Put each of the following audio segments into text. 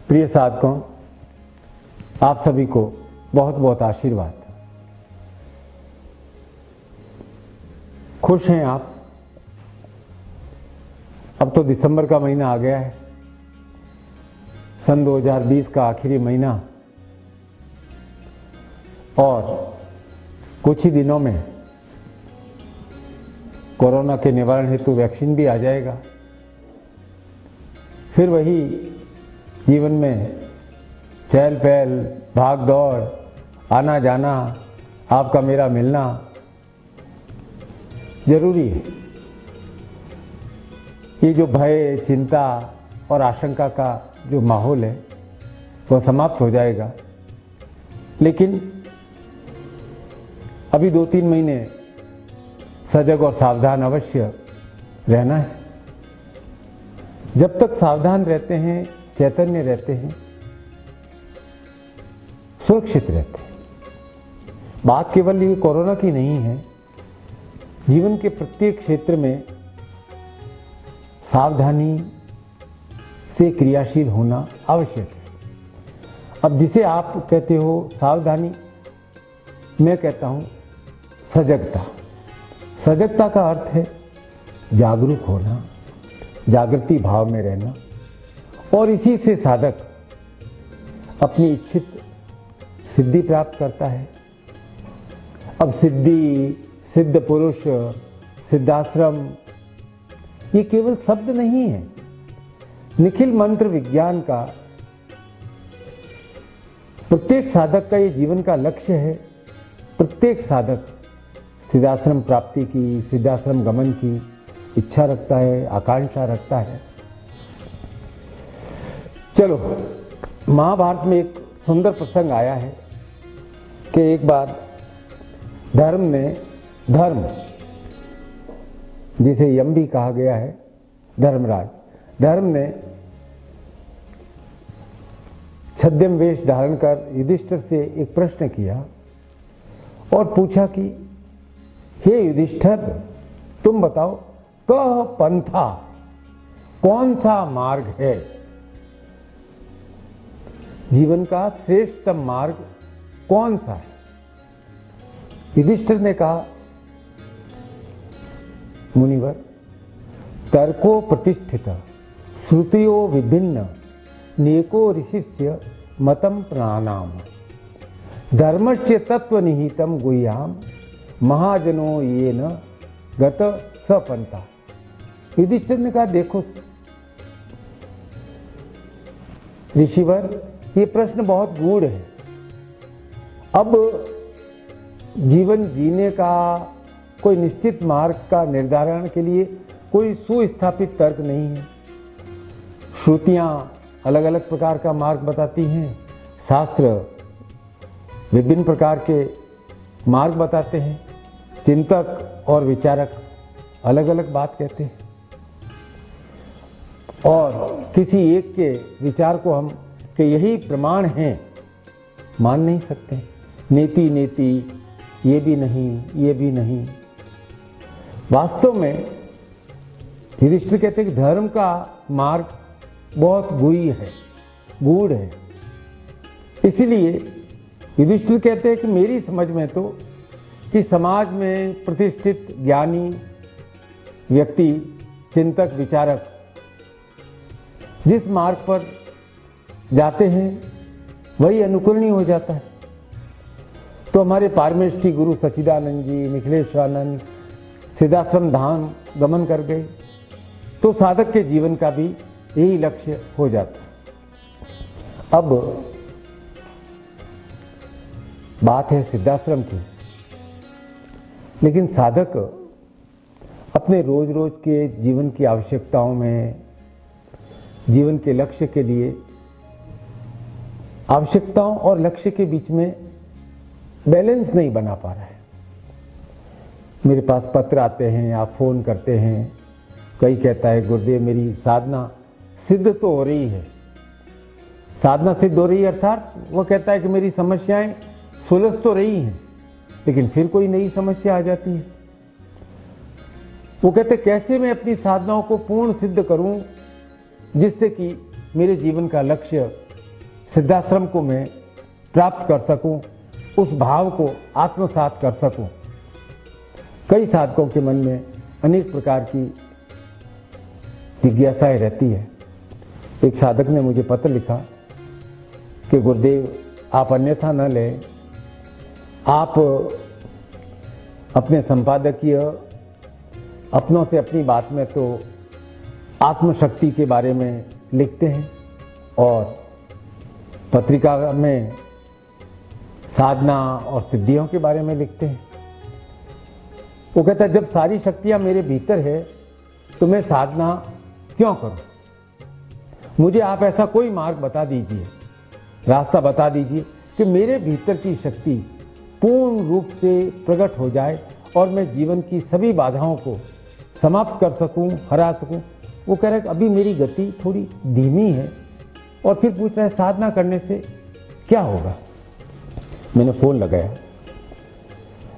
प्रिय साधकों, आप सभी को बहुत बहुत आशीर्वाद। खुश हैं आप? अब तो दिसंबर का महीना आ गया है, सन 2020 का आखिरी महीना, और कुछ ही दिनों में कोरोना के निवारण हेतु वैक्सीन भी आ जाएगा। फिर वही जीवन में चहल पहल, भाग दौड़, आना जाना, आपका मेरा मिलना जरूरी है। ये जो भय, चिंता और आशंका का जो माहौल है वह समाप्त हो जाएगा, लेकिन अभी 2-3 महीने सजग और सावधान अवश्य रहना है। जब तक सावधान रहते हैं, चैतन्य रहते हैं, सुरक्षित रहते हैं। बात केवल ये कोरोना की नहीं है, जीवन के प्रत्येक क्षेत्र में सावधानी से क्रियाशील होना आवश्यक है। अब जिसे आप कहते हो सावधानी, मैं कहता हूं सजगता। सजगता का अर्थ है जागरूक होना, जागृति भाव में रहना, और इसी से साधक अपनी इच्छित सिद्धि प्राप्त करता है। अब सिद्धि, सिद्ध पुरुष, सिद्धाश्रम ये केवल शब्द नहीं है, निखिल मंत्र विज्ञान का प्रत्येक साधक का ये जीवन का लक्ष्य है। प्रत्येक साधक सिद्धाश्रम प्राप्ति की, सिद्धाश्रम गमन की इच्छा रखता है, आकांक्षा रखता है। चलो, महाभारत में एक सुंदर प्रसंग आया है कि एक बार धर्म जिसे यम भी कहा गया है, धर्म ने छद्म वेश धारण कर युधिष्ठिर से एक प्रश्न किया और पूछा कि हे युधिष्ठिर, तुम बताओ, कह पंथा, कौन सा मार्ग है? जीवन का श्रेष्ठतम मार्ग कौन सा है? युधिष्ठिर ने कहा, मुनिवर, तर्को प्रतिष्ठित, श्रुतियो विभिन्न, नेको ऋषिस्य मतम प्रणानाम, धर्मस्य तत्व निहितम गुह्याम, महाजनो ये न गत सपंथा। युधिष्ठिर ने कहा, देखो ऋषिवर, ये प्रश्न बहुत गूढ़ है। अब जीवन जीने का कोई निश्चित मार्ग का निर्धारण के लिए कोई सुस्थापित तर्क नहीं है। श्रुतियां अलग अलग प्रकार का मार्ग बताती हैं, शास्त्र विभिन्न प्रकार के मार्ग बताते हैं, चिंतक और विचारक अलग अलग बात कहते हैं, और किसी एक के विचार को हम कि यही प्रमाण है मान नहीं सकते। नेति नेति, ये भी नहीं, ये भी नहीं। वास्तव में युधिष्ठिर कहते हैं कि धर्म का मार्ग बहुत गूढ़ है। इसीलिए युधिष्ठिर कहते हैं कि मेरी समझ में तो कि समाज में प्रतिष्ठित ज्ञानी व्यक्ति, चिंतक, विचारक जिस मार्ग पर जाते हैं वही अनुकरणीय हो जाता है। तो हमारे पारमेष्ठी गुरु सच्चिदानंद जी, निखिलेश्वरानंद सिद्धाश्रम धाम गमन कर गए, तो साधक के जीवन का भी यही लक्ष्य हो जाता है। अब बात है सिद्धाश्रम की, लेकिन साधक अपने रोज रोज के जीवन की आवश्यकताओं में, जीवन के लक्ष्य के लिए, आवश्यकताओं और लक्ष्य के बीच में बैलेंस नहीं बना पा रहा है। मेरे पास पत्र आते हैं, आप फोन करते हैं, कई कहता है गुरुदेव मेरी साधना सिद्ध तो हो रही है। साधना सिद्ध हो रही है अर्थात वो कहता है कि मेरी समस्याएं सुलझ तो रही हैं, लेकिन फिर कोई नई समस्या आ जाती है। वो कहते कैसे मैं अपनी साधनाओं को पूर्ण सिद्ध करूं जिससे कि मेरे जीवन का लक्ष्य सिद्धाश्रम को मैं प्राप्त कर सकूं, उस भाव को आत्मसात कर सकूं। कई साधकों के मन में अनेक प्रकार की जिज्ञासाएं रहती है। एक साधक ने मुझे पत्र लिखा कि गुरुदेव आप अन्यथा न लें, आप अपने संपादकीय अपनों से अपनी बात में तो आत्मशक्ति के बारे में लिखते हैं और पत्रिका में साधना और सिद्धियों के बारे में लिखते हैं। वो कहता है जब सारी शक्तियां मेरे भीतर है तो मैं साधना क्यों करूं? मुझे आप ऐसा कोई मार्ग बता दीजिए, रास्ता बता दीजिए कि मेरे भीतर की शक्ति पूर्ण रूप से प्रकट हो जाए और मैं जीवन की सभी बाधाओं को समाप्त कर सकूं, हरा सकूं। वो कह रहा है अभी मेरी गति थोड़ी धीमी है और फिर पूछ रहा है साधना करने से क्या होगा। मैंने फ़ोन लगाया,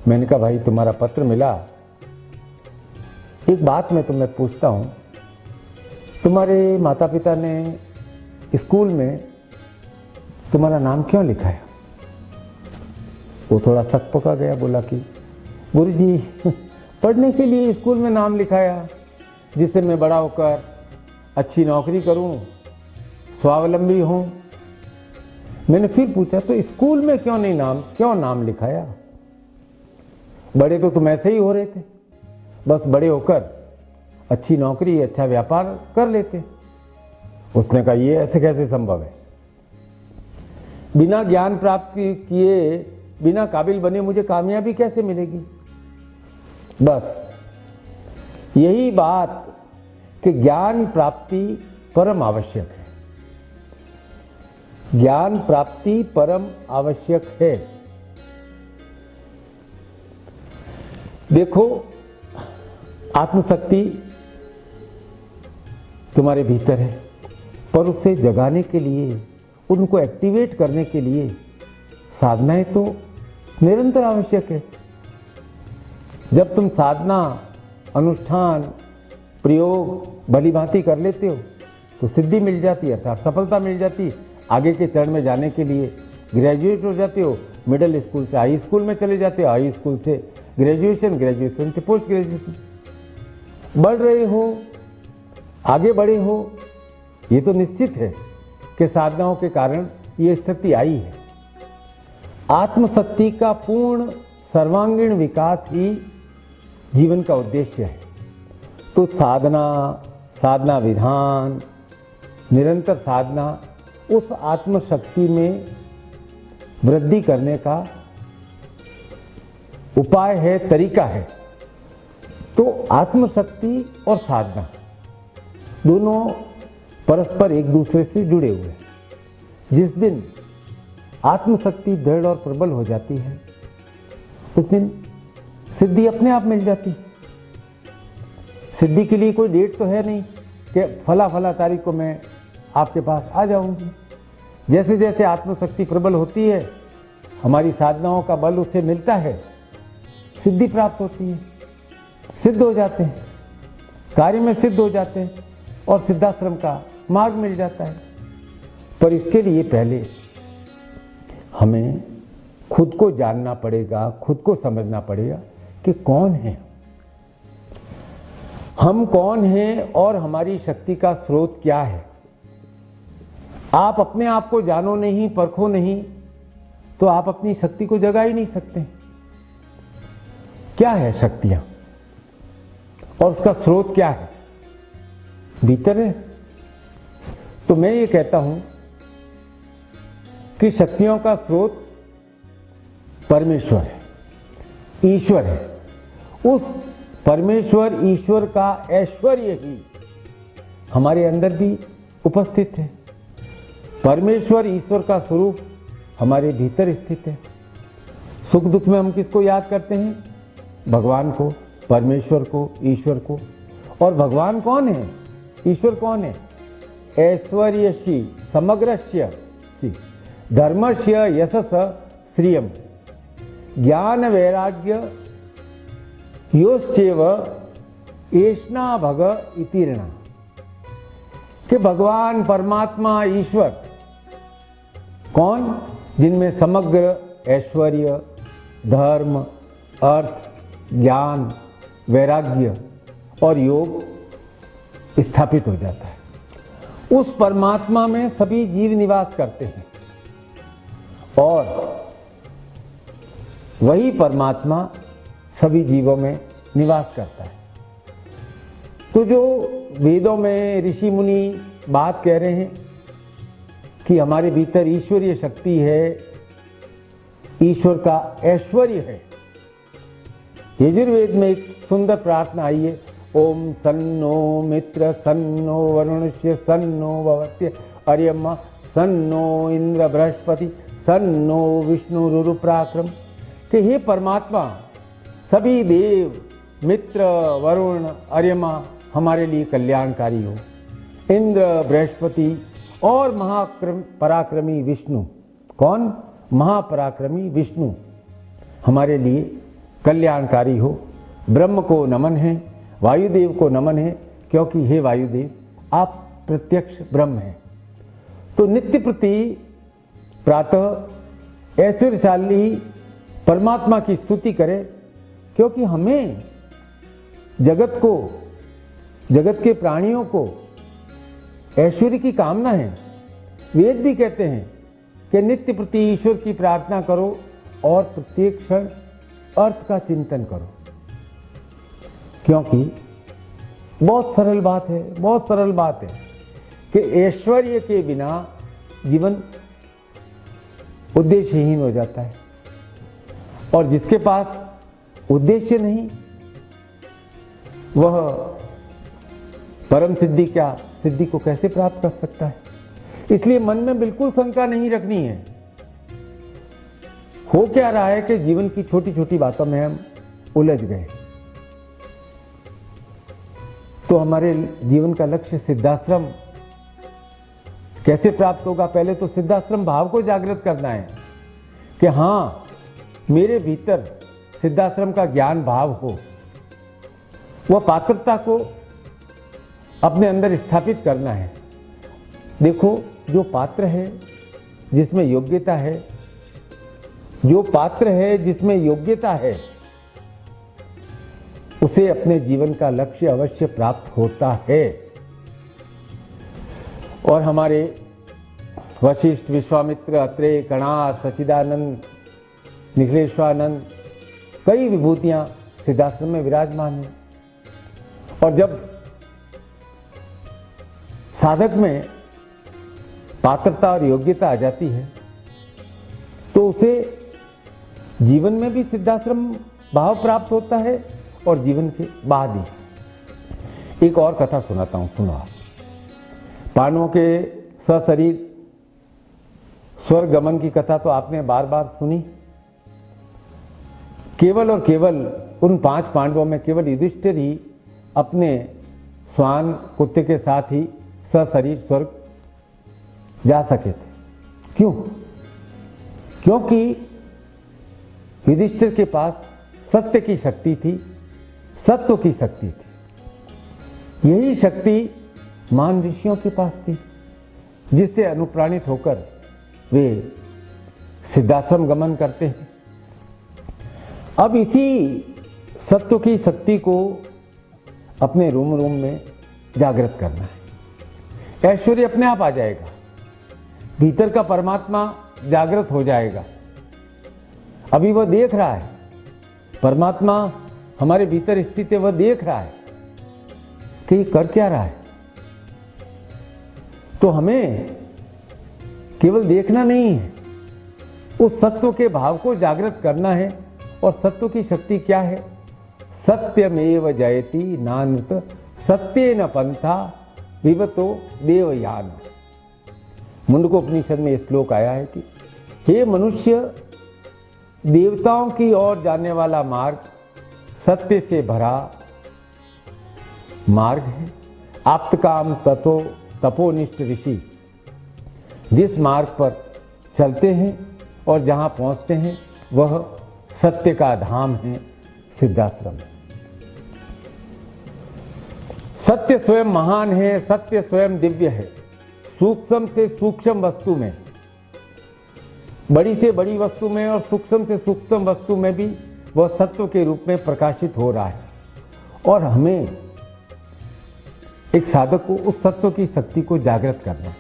मैंने कहा भाई तुम्हारा पत्र मिला, एक बात मैं तुम्हें पूछता हूँ, तुम्हारे माता पिता ने स्कूल में तुम्हारा नाम क्यों लिखाया? वो थोड़ा सक पका गया, बोला कि गुरुजी पढ़ने के लिए स्कूल में नाम लिखाया जिससे मैं बड़ा होकर अच्छी नौकरी करूं, स्वावलंबी हूं। मैंने फिर पूछा तो स्कूल में क्यों नाम लिखाया? बड़े तो तुम ऐसे ही हो रहे थे, बस बड़े होकर अच्छी नौकरी, अच्छा व्यापार कर लेते। उसने कहा ये ऐसे कैसे संभव है? बिना ज्ञान प्राप्त किए, बिना काबिल बने मुझे कामयाबी कैसे मिलेगी? बस यही बात कि ज्ञान प्राप्ति परम आवश्यक है। ज्ञान प्राप्ति परम आवश्यक है। देखो, आत्मशक्ति तुम्हारे भीतर है, पर उसे जगाने के लिए, उनको एक्टिवेट करने के लिए साधनाएं तो निरंतर आवश्यक है। जब तुम साधना, अनुष्ठान, प्रयोग भलीभांति कर लेते हो तो सिद्धि मिल जाती है, अर्थात सफलता मिल जाती है। आगे के चरण में जाने के लिए ग्रेजुएट हो जाते हो, मिडिल स्कूल से हाई स्कूल में चले जाते हो, हाई स्कूल से ग्रेजुएशन, ग्रेजुएशन से पोस्ट ग्रेजुएशन, बढ़ रहे हो, आगे बढ़े हो। ये तो निश्चित है कि साधनाओं के कारण ये स्थिति आई है। आत्मशक्ति का पूर्ण सर्वांगीण विकास ही जीवन का उद्देश्य है। तो साधना विधान, निरंतर साधना उस आत्मशक्ति में वृद्धि करने का उपाय है, तरीका है। तो आत्मशक्ति और साधना दोनों परस्पर एक दूसरे से जुड़े हुए हैं। जिस दिन आत्मशक्ति दृढ़ और प्रबल हो जाती है उस दिन सिद्धि अपने आप मिल जाती है। सिद्धि के लिए कोई डेट तो है नहीं कि फला तारीख को मैं आपके पास आ जाऊंगी। जैसे जैसे आत्मशक्ति प्रबल होती है, हमारी साधनाओं का बल उसे मिलता है, सिद्धि प्राप्त होती है, सिद्ध हो जाते हैं, कार्य में सिद्ध हो जाते हैं और सिद्धाश्रम का मार्ग मिल जाता है। पर इसके लिए पहले हमें खुद को जानना पड़ेगा, खुद को समझना पड़ेगा कि कौन है हम, कौन हैं और हमारी शक्ति का स्रोत क्या है। आप अपने आप को जानो नहीं, परखो नहीं, तो आप अपनी शक्ति को जगा ही नहीं सकते। क्या है शक्तियां और उसका स्रोत क्या है? भीतर है। तो मैं ये कहता हूं कि शक्तियों का स्रोत परमेश्वर है, ईश्वर है। उस परमेश्वर ईश्वर का ऐश्वर्य ही हमारे अंदर भी उपस्थित है। परमेश्वर ईश्वर का स्वरूप हमारे भीतर स्थित है। सुख दुख में हम किसको याद करते हैं? भगवान को, परमेश्वर को, ईश्वर को। और भगवान कौन है? ईश्वर कौन है? ऐश्वर्यशी समग्रस्य धर्मस्य यशस श्रियम ज्ञान वैराग्य योश्चेव एष्णा भग इतिर्णा। कि भगवान, परमात्मा, ईश्वर कौन? जिनमें समग्र ऐश्वर्य, धर्म, अर्थ, ज्ञान, वैराग्य और योग स्थापित हो जाता है। उस परमात्मा में सभी जीव निवास करते हैं और वही परमात्मा सभी जीवों में निवास करता है। तो जो वेदों में ऋषि मुनि बात कह रहे हैं कि हमारे भीतर ईश्वरीय शक्ति है, ईश्वर का ऐश्वर्य है। यजुर्वेद में एक सुंदर प्रार्थना आई है, ओम सन्नो मित्र सन्नो वरुणस्य सन्नो भवत्य अर्यमा सन्नो इंद्र बृहस्पति सन्नो विष्णु रुरुप्राक्रम। कि हे परमात्मा, सभी देव, मित्र, वरुण, अर्यमा हमारे लिए कल्याणकारी हो। इंद्र, बृहस्पति और पराक्रमी विष्णु, कौन? महापराक्रमी विष्णु हमारे लिए कल्याणकारी हो। ब्रह्म को नमन है, वायुदेव को नमन है, क्योंकि हे वायुदेव आप प्रत्यक्ष ब्रह्म हैं। तो नित्य प्रति प्रातः ऐश्वर्यशाली परमात्मा की स्तुति करें, क्योंकि हमें जगत को, जगत के प्राणियों को ऐश्वर्य की कामना है। वेद भी कहते हैं कि नित्य प्रति ईश्वर की प्रार्थना करो और प्रत्येक क्षण अर्थ का चिंतन करो। क्योंकि बहुत सरल बात है, बहुत सरल बात है कि ऐश्वर्य के बिना जीवन उद्देश्यहीन हो जाता है, और जिसके पास उद्देश्य नहीं वह परम सिद्धि क्या सिद्धि को कैसे प्राप्त कर सकता है। इसलिए मन में बिल्कुल शंका नहीं रखनी है। हो क्या रहा है कि जीवन की छोटी छोटी बातों में हम उलझ गए। तो हमारे जीवन का लक्ष्य सिद्धाश्रम कैसे प्राप्त होगा? पहले तो सिद्धाश्रम भाव को जागृत करना है कि हां, मेरे भीतर सिद्धाश्रम का ज्ञान भाव हो। वह पात्रता को अपने अंदर स्थापित करना है। देखो, जो पात्र है जिसमें योग्यता है, जो पात्र है जिसमें योग्यता है, उसे अपने जीवन का लक्ष्य अवश्य प्राप्त होता है। और हमारे वशिष्ठ, विश्वामित्र, अत्रेय, कणाद, सच्चिदानंद, निखिलेश्वरानंद, कई विभूतियां सिद्धाश्रम में विराजमान हैं। और जब साधक में पात्रता और योग्यता आ जाती है तो उसे जीवन में भी सिद्धाश्रम भाव प्राप्त होता है और जीवन के बाद ही। एक और कथा सुनाता हूं, सुनो आप। पांडवों के सशरीर स्वर्ग गमन की कथा तो आपने बार बार सुनी। केवल और केवल उन 5 पांडवों में केवल युधिष्ठिर ही अपने स्वान कुत्ते के साथ ही सशरीर स्वर्ग जा सके थे। क्यों? क्योंकि युधिष्ठिर के पास सत्य की शक्ति थी, सत्व की शक्ति थी। यही शक्ति मान ऋषियों के पास थी, जिससे अनुप्राणित होकर वे सिद्धाश्रम गमन करते हैं। अब इसी सत्व की शक्ति को अपने रूम रूम में जागृत करना है। ऐश्वर्य अपने आप आ जाएगा, भीतर का परमात्मा जागृत हो जाएगा। अभी वह देख रहा है, परमात्मा हमारे भीतर स्थित है, वह देख रहा है कि ये कर क्या रहा है। तो हमें केवल देखना नहीं है, उस सत्व के भाव को जागृत करना है। और सत्व की शक्ति क्या है? सत्यमेव जयति नानृत सत्येन पंथा विवतो देवयान। मुंडकोपनिषद में यह श्लोक आया है कि हे मनुष्य, देवताओं की ओर जाने वाला मार्ग सत्य से भरा मार्ग है। आप्तकाम ततो तपोनिष्ठ ऋषि जिस मार्ग पर चलते हैं और जहां पहुंचते हैं वह सत्य का धाम है, सिद्धाश्रम। सत्य स्वयं महान है, सत्य स्वयं दिव्य है। सूक्ष्म से सूक्ष्म वस्तु में बड़ी से बड़ी वस्तु में और सूक्ष्म से सूक्ष्म वस्तु में भी वह सत्व के रूप में प्रकाशित हो रहा है। और हमें एक साधक को उस सत्व की शक्ति को जागृत करना है।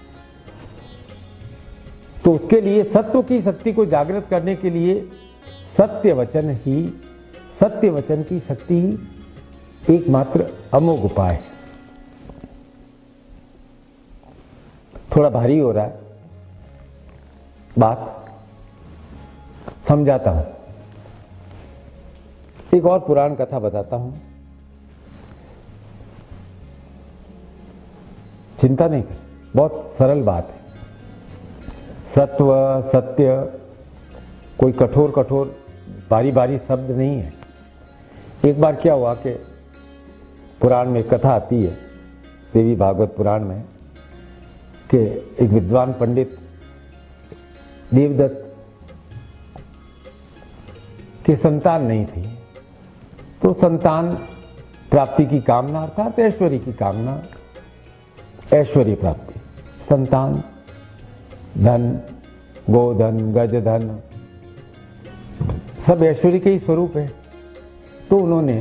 तो उसके लिए सत्व की शक्ति को जागृत करने के लिए सत्य वचन की शक्ति ही एकमात्र अमोघ उपाय है। थोड़ा भारी हो रहा है, बात समझाता हूं। एक और पुराण कथा बताता हूं, चिंता नहीं कर, बहुत सरल बात है। सत्व सत्य कोई कठोर बारी बारी शब्द नहीं है। एक बार क्या हुआ कि पुराण में कथा आती है, देवी भागवत पुराण में, कि एक विद्वान पंडित देवदत्त के संतान नहीं थी। तो संतान प्राप्ति की कामना अर्थात ऐश्वर्य की कामना, ऐश्वर्य प्राप्ति, संतान, धन, गोधन, गजधन सब ऐश्वर्य के ही स्वरूप है। तो उन्होंने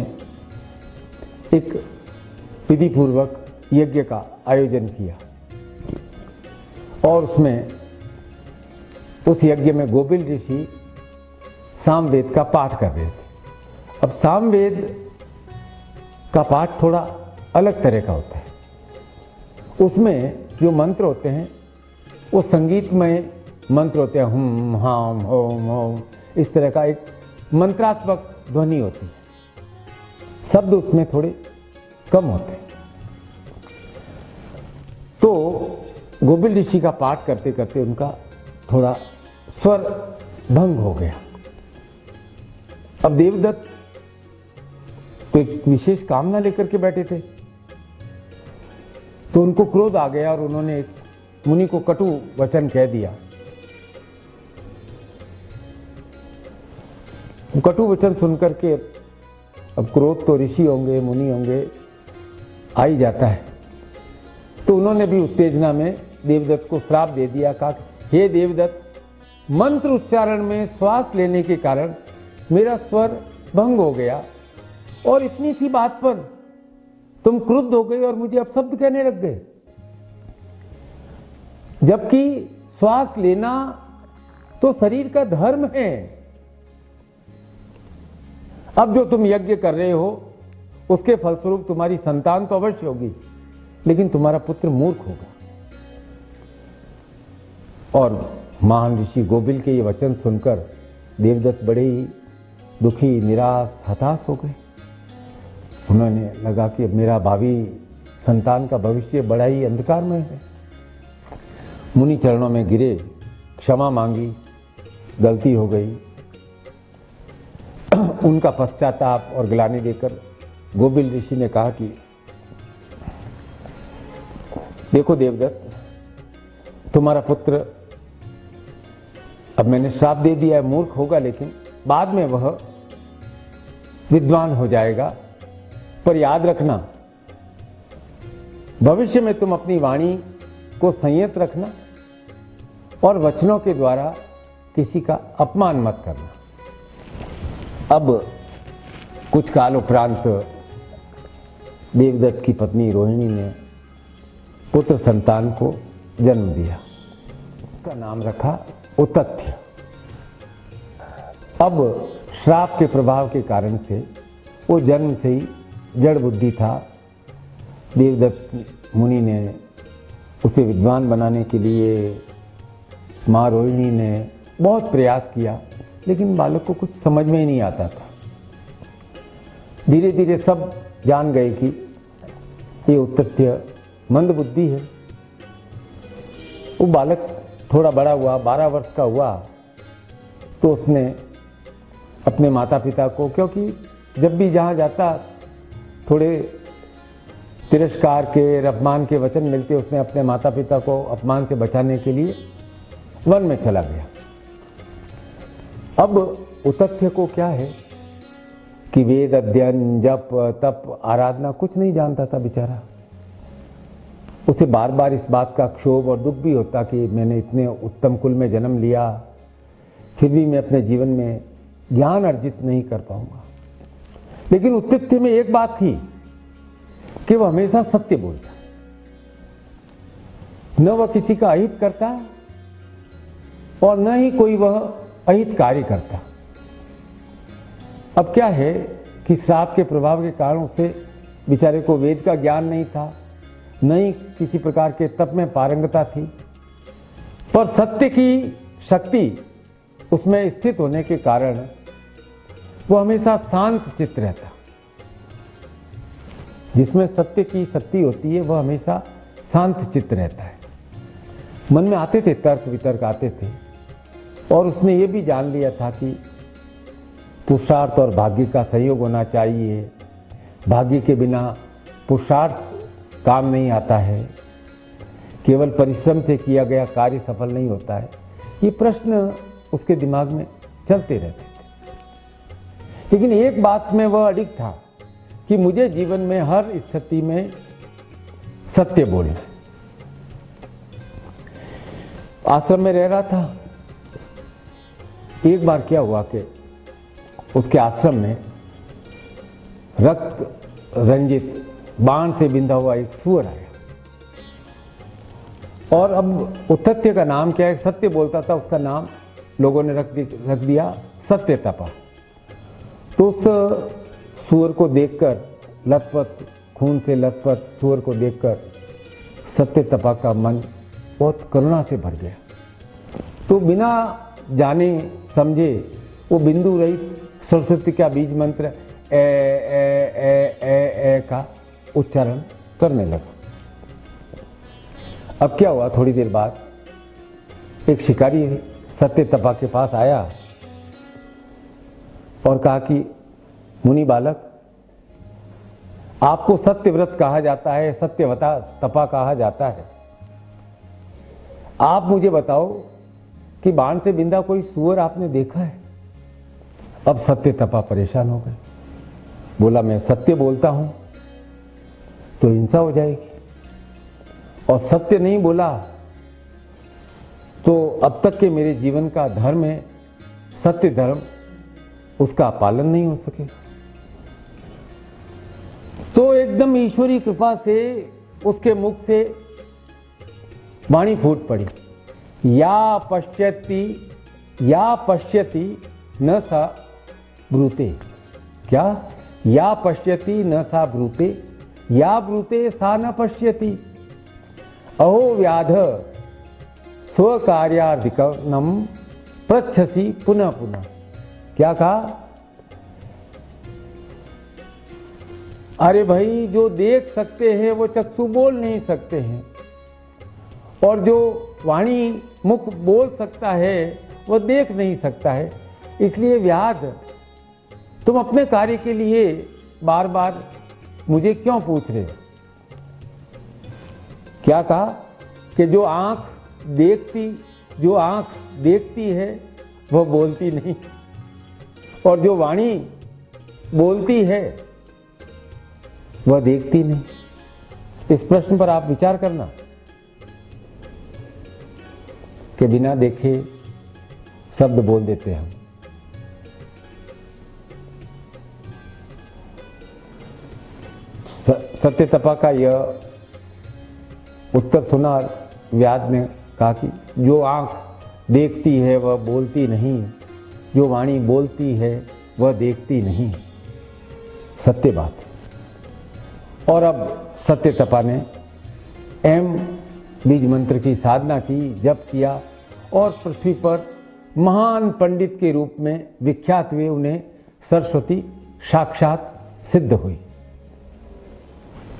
एक विधि पूर्वक यज्ञ का आयोजन किया और उसमें उस यज्ञ में गोबिल ऋषि सामवेद का पाठ कर रहे थे। अब सामवेद का पाठ थोड़ा अलग तरह का होता है। उसमें जो मंत्र होते हैं वो संगीतमय मंत्र होते हैं, हम हाम होम होम, इस तरह का एक मंत्रात्मक ध्वनि होती है। शब्द उसमें थोड़े कम होते हैं। तो गोबिल ऋषि का पाठ करते करते उनका थोड़ा स्वर भंग हो गया। अब देवदत्त तो एक विशेष कामना लेकर के बैठे थे, तो उनको क्रोध आ गया और उन्होंने एक मुनि को कटु वचन कह दिया। कटु वचन सुनकर के अब क्रोध तो ऋषि होंगे, मुनि होंगे, आ ही जाता है। तो उन्होंने भी उत्तेजना में देवदत्त को श्राप दे दिया। कहा, हे देवदत्त, मंत्र उच्चारण में श्वास लेने के कारण मेरा स्वर भंग हो गया और इतनी सी बात पर तुम क्रुद्ध हो गए और मुझे अपशब्द कहने लग गए, जबकि श्वास लेना तो शरीर का धर्म है। अब जो तुम यज्ञ कर रहे हो उसके फलस्वरूप तुम्हारी संतान तो अवश्य होगी, लेकिन तुम्हारा पुत्र मूर्ख होगा। और महान ऋषि गोबिल के ये वचन सुनकर देवदत्त बड़े ही दुखी, निराश, हताश हो गए। उन्होंने लगा कि अब मेरा भावी संतान का भविष्य बड़ा ही अंधकार में है। मुनि चरणों में गिरे, क्षमा मांगी, गलती हो गई। उनका पश्चाताप और ग्लानि देकर गोबिल ऋषि ने कहा कि देखो देवदत्त, तुम्हारा पुत्र, अब मैंने श्राप दे दिया है, मूर्ख होगा, लेकिन बाद में वह विद्वान हो जाएगा। पर याद रखना, भविष्य में तुम अपनी वाणी को संयत रखना और वचनों के द्वारा किसी का अपमान मत करना। अब कुछ काल उपरांत देवदत्त की पत्नी रोहिणी ने पुत्र संतान को जन्म दिया। उसका नाम रखा उतथ्य। अब श्राप के प्रभाव के कारण से वो जन्म से ही जड़ बुद्धि था। देवदत्त मुनि ने उसे विद्वान बनाने के लिए, माँ रोहिणी ने बहुत प्रयास किया, लेकिन बालक को कुछ समझ में ही नहीं आता था। धीरे धीरे सब जान गए कि ये उतथ्य मंद बुद्धि है। वो बालक थोड़ा बड़ा हुआ, 12 वर्ष का हुआ, तो उसने अपने माता पिता को, क्योंकि जब भी जहाँ जाता थोड़े तिरस्कार के, अपमान के वचन मिलते, उसने अपने माता पिता को अपमान से बचाने के लिए वन में चला गया। अब उतथ्य को क्या है कि वेद अध्ययन, जप, तप, आराधना कुछ नहीं जानता था बेचारा। उसे बार बार इस बात का क्षोभ और दुख भी होता कि मैंने इतने उत्तम कुल में जन्म लिया, फिर भी मैं अपने जीवन में ज्ञान अर्जित नहीं कर पाऊंगा। लेकिन उत्तित्य में एक बात थी कि वह हमेशा सत्य बोलता, न वह किसी का अहित करता और न ही कोई वह अहित कार्य करता। अब क्या है कि श्राप के प्रभाव के कारण उसे बेचारे को वेद का ज्ञान नहीं था, न ही किसी प्रकार के तप में पारंगता थी, पर सत्य की शक्ति उसमें स्थित होने के कारण वो हमेशा शांत चित्त रहता। जिसमें सत्य की शक्ति होती है वह हमेशा शांत चित्त रहता है। मन में आते थे तर्क वितर्क आते थे, और उसने ये भी जान लिया था कि पुरुषार्थ और भाग्य का सहयोग होना चाहिए, भाग्य के बिना पुरुषार्थ काम नहीं आता है, केवल परिश्रम से किया गया कार्य सफल नहीं होता है। ये प्रश्न उसके दिमाग में चलते रहते थे। लेकिन एक बात में वह अडिग था कि मुझे जीवन में हर स्थिति में सत्य बोलना। आश्रम में रह रहा था। एक बार क्या हुआ कि उसके आश्रम में रक्त रंजित बाण से बिंधा हुआ एक सूअर आया, और अब उत्तत्य का नाम क्या है, सत्य बोलता था, उसका नाम लोगों ने रख दिया सत्य तपा। तो उस सूअर को देखकर, लथपथ खून से लथपथ सूअर को देखकर सत्य तपा का मन बहुत करुणा से भर गया। तो बिना जाने समझे वो बिंदु रहित सरस्वती का बीज मंत्र ए ए ए ए ए का उच्चारण करने लगा। अब क्या हुआ, थोड़ी देर बाद एक शिकारी सत्य तपा के पास आया और कहा कि मुनि बालक, आपको सत्यव्रत कहा जाता है, सत्यवता तपा कहा जाता है। आप मुझे बताओ कि बाण से बिंधा कोई सूअर आपने देखा है? अब सत्य तपा परेशान हो गए। बोला, मैं सत्य बोलता हूं तो हिंसा हो जाएगी, और सत्य नहीं बोला तो अब तक के मेरे जीवन का धर्म है सत्य धर्म, उसका पालन नहीं हो सकेगा। तो एकदम ईश्वरी कृपा से उसके मुख से वाणी फूट पड़ी, या पश्यति न सा ब्रूते। क्या? या पश्यति न सा ब्रूते, या ब्रूते सा न पश्यति। अहो व्याध स्वकार्यार्धिकम पृच्छसि पुनः पुनः। क्या कहा? अरे भाई, जो देख सकते हैं वो चक्षु बोल नहीं सकते हैं, और जो वाणी मुख बोल सकता है वो देख नहीं सकता है। इसलिए व्याध, तुम अपने कार्य के लिए बार बार मुझे क्यों पूछ रहे हो? क्या कहा कि जो आंख देखती है वह बोलती नहीं, और जो वाणी बोलती है वह देखती नहीं। इस प्रश्न पर आप विचार करना कि बिना देखे शब्द बोल देते हैं हम। सत्य तपा का यह उत्तर सुना व्याध ने कहा कि जो आंख देखती है वह बोलती नहीं, जो वाणी बोलती है वह देखती नहीं। सत्य बात। और अब सत्य तपा ने एम बीज मंत्र की साधना की, जप किया, और पृथ्वी पर महान पंडित के रूप में विख्यात हुए। उन्हें सरस्वती साक्षात सिद्ध हुई।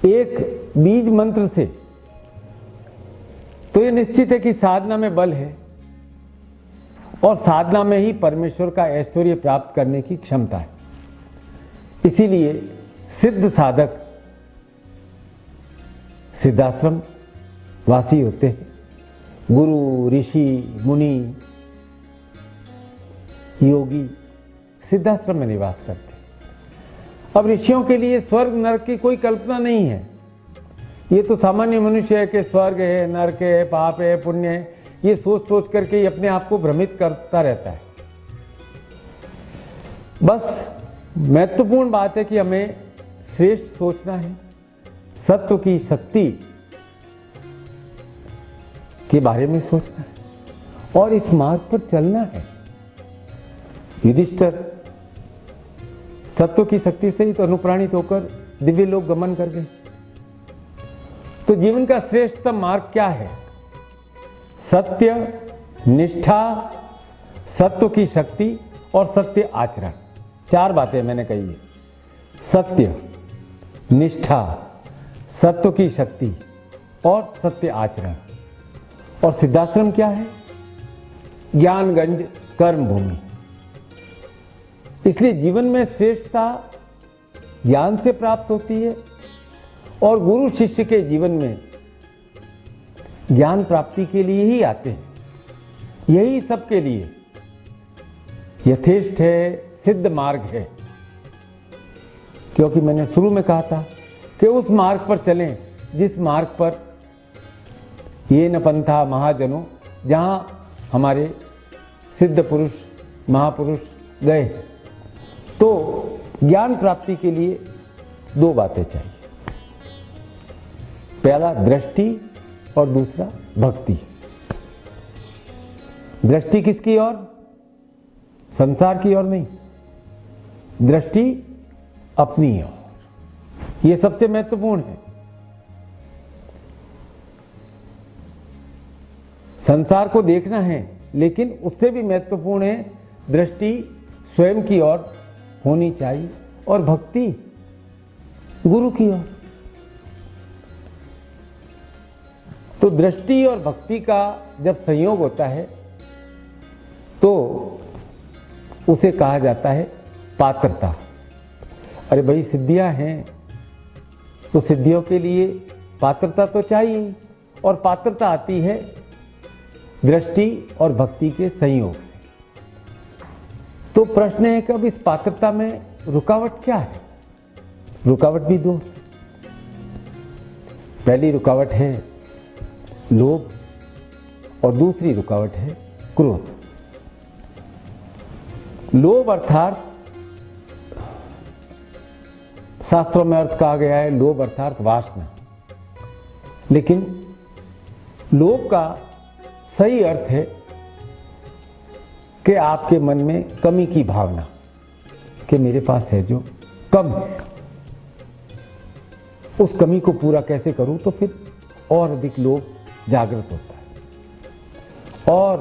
एक बीज मंत्र से तो ये निश्चित है कि साधना में बल है, और साधना में ही परमेश्वर का ऐश्वर्य प्राप्त करने की क्षमता है। इसीलिए सिद्ध साधक सिद्धाश्रम वासी होते हैं। गुरु, ऋषि, मुनि, योगी सिद्धाश्रम में निवास करते हैं। अब ऋषियों के लिए स्वर्ग नरक की कोई कल्पना नहीं है। ये तो सामान्य मनुष्य है कि स्वर्ग है, नरक है, पाप है, पुण्य है, ये सोच सोच करके ही अपने आप को भ्रमित करता रहता है। बस महत्वपूर्ण बात है कि हमें श्रेष्ठ सोचना है, सत्व की शक्ति के बारे में सोचना है और इस मार्ग पर चलना है। युधिष्ठिर सत्व की शक्ति से ही तो अनुप्राणित होकर दिव्य लोक गमन कर गए। तो जीवन का श्रेष्ठतम मार्ग क्या है? सत्य, निष्ठा, सत्व की शक्ति और सत्य आचरण। 4 बातें मैंने कही है। सत्य, निष्ठा, सत्व की शक्ति और सत्य आचरण। और सिद्धाश्रम क्या है? ज्ञानगंज कर्म भूमि। इसलिए जीवन में श्रेष्ठता ज्ञान से प्राप्त होती है और गुरु शिष्य के जीवन में ज्ञान प्राप्ति के लिए ही आते हैं। यही सबके लिए यथेष्ट है, सिद्ध मार्ग है। क्योंकि मैंने शुरू में कहा था कि उस मार्ग पर चलें जिस मार्ग पर ये न पंथा महाजनों, जहां हमारे सिद्ध पुरुष महापुरुष गए। तो ज्ञान प्राप्ति के लिए 2 बातें चाहिए। पहला दृष्टि और दूसरा भक्ति। दृष्टि किसकी ओर? संसार की ओर नहीं, दृष्टि अपनी ओर। यह सबसे महत्वपूर्ण है। संसार को देखना है, लेकिन उससे भी महत्वपूर्ण है दृष्टि स्वयं की ओर होनी चाहिए और भक्ति गुरु की ओर। तो दृष्टि और भक्ति का जब संयोग होता है तो उसे कहा जाता है पात्रता। अरे भाई, सिद्धियां हैं तो सिद्धियों के लिए पात्रता तो चाहिए, और पात्रता आती है दृष्टि और भक्ति के संयोग से। तो प्रश्न है कि अब इस पात्रता में रुकावट क्या है? रुकावट भी 2। पहली रुकावट है लोभ और दूसरी रुकावट है क्रोध। लोभ अर्थात शास्त्रों में अर्थ कहा गया है लोभ अर्थात वासना, लेकिन लोभ का सही अर्थ है कि आपके मन में कमी की भावना, कि मेरे पास है जो कम है, उस कमी को पूरा कैसे करूं, तो फिर और अधिक लोभ जागृत होता है। और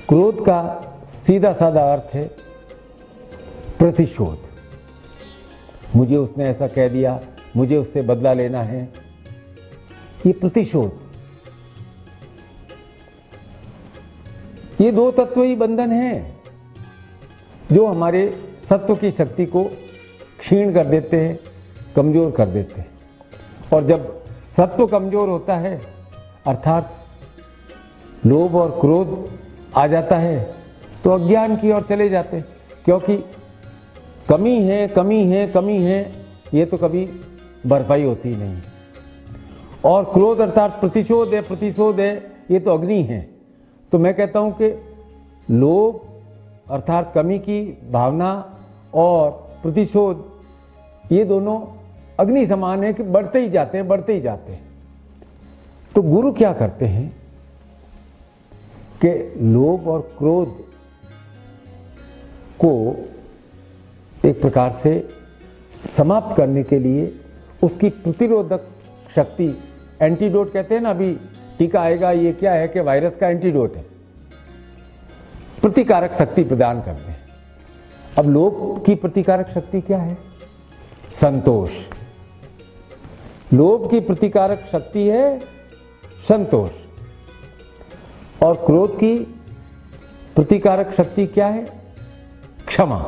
क्रोध का सीधा साधा अर्थ है प्रतिशोध। मुझे उसने ऐसा कह दिया, मुझे उससे बदला लेना है, ये प्रतिशोध। ये 2 तत्व ही बंधन है जो हमारे सत्व की शक्ति को क्षीण कर देते हैं, कमजोर कर देते हैं। और जब सत्व कमजोर होता है अर्थात लोभ और क्रोध आ जाता है तो अज्ञान की ओर चले जाते हैं। क्योंकि कमी है, कमी है, कमी है, ये तो कभी भरपाई होती नहीं। और क्रोध अर्थात प्रतिशोध है, प्रतिशोध है, ये तो अग्नि है। तो मैं कहता हूं कि लोभ अर्थात कमी की भावना और प्रतिशोध, ये दोनों अग्नि समान है कि बढ़ते ही जाते हैं, बढ़ते ही जाते हैं। तो गुरु क्या करते हैं कि लोभ और क्रोध को एक प्रकार से समाप्त करने के लिए उसकी प्रतिरोधक शक्ति, एंटीडोट कहते हैं ना, अभी टीका आएगा, ये क्या है कि वायरस का एंटीडोट है, प्रतिकारक शक्ति प्रदान करते हैं। अब लोभ की प्रतिकारक शक्ति क्या है? संतोष। लोभ की प्रतिकारक शक्ति है संतोष, और क्रोध की प्रतिकारक शक्ति क्या है? क्षमा।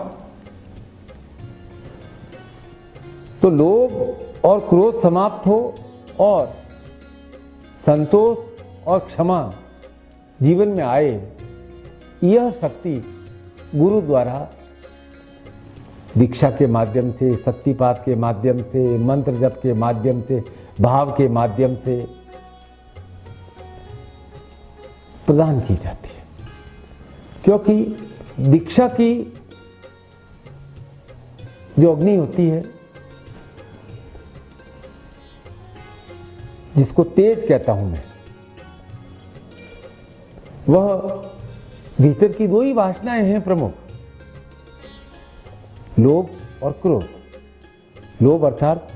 तो लोभ और क्रोध समाप्त हो और संतोष और क्षमा जीवन में आए, यह शक्ति गुरु द्वारा दीक्षा के माध्यम से, शक्तिपात के माध्यम से, मंत्र जप के माध्यम से, भाव के माध्यम से प्रदान की जाती है। क्योंकि दीक्षा की जो अग्नि होती है, जिसको तेज कहता हूं मैं, वह भीतर की दो ही वासनाएं हैं प्रमुख, लोभ और क्रोध। लोभ अर्थात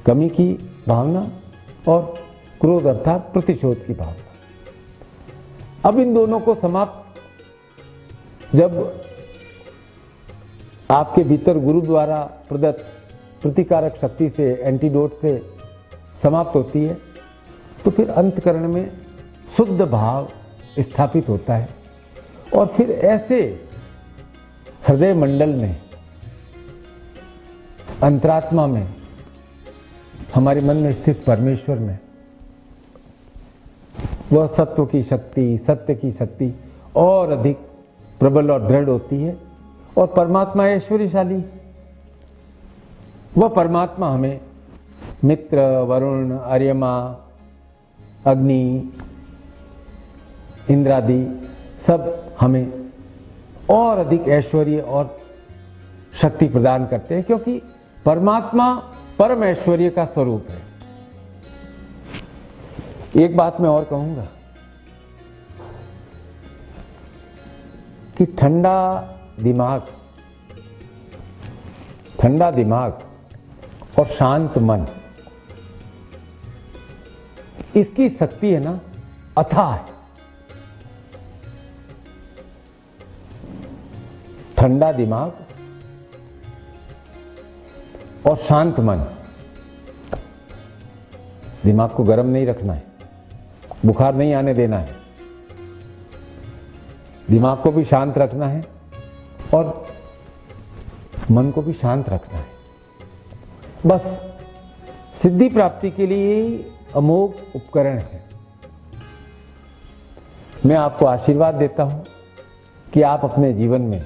कमी की भावना और क्रोध अर्थात प्रतिशोध की भावना। अब इन दोनों को समाप्त जब आपके भीतर गुरु द्वारा प्रदत्त प्रतिकारक शक्ति से, एंटीडोट से समाप्त होती है, तो फिर अंतकरण में शुद्ध भाव स्थापित होता है और फिर ऐसे हृदय मंडल में, अंतरात्मा में, हमारे मन में स्थित परमेश्वर में वह सत्व की शक्ति, सत्य की शक्ति और अधिक प्रबल और दृढ़ होती है और परमात्मा ऐश्वर्यशाली। वह परमात्मा हमें मित्र, वरुण, अर्यमा, अग्नि, इंद्रादि सब हमें और अधिक ऐश्वर्य और शक्ति प्रदान करते हैं, क्योंकि परमात्मा परम ऐश्वर्य का स्वरूप है। एक बात मैं और कहूंगा कि ठंडा दिमाग और शांत मन, इसकी शक्ति है ना अथाह है। ठंडा दिमाग और शांत मन। दिमाग को गर्म नहीं रखना है, बुखार नहीं आने देना है, दिमाग को भी शांत रखना है और मन को भी शांत रखना है। बस सिद्धि प्राप्ति के लिए अमोघ उपकरण है। मैं आपको आशीर्वाद देता हूं कि आप अपने जीवन में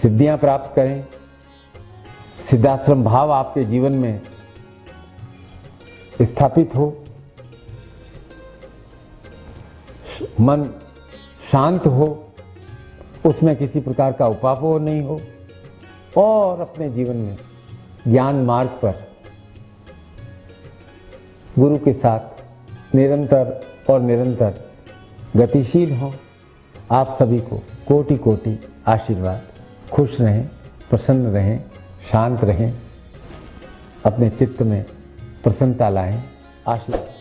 सिद्धियां प्राप्त करें, सिद्धाश्रम भाव आपके जीवन में स्थापित हो, मन शांत हो, उसमें किसी प्रकार का उपापोह नहीं हो और अपने जीवन में ज्ञान मार्ग पर गुरु के साथ निरंतर गतिशील हो। आप सभी को कोटि कोटि आशीर्वाद। खुश रहें, प्रसन्न रहें, शांत रहें, अपने चित्त में प्रसन्नता लाएं। आशीर्वाद।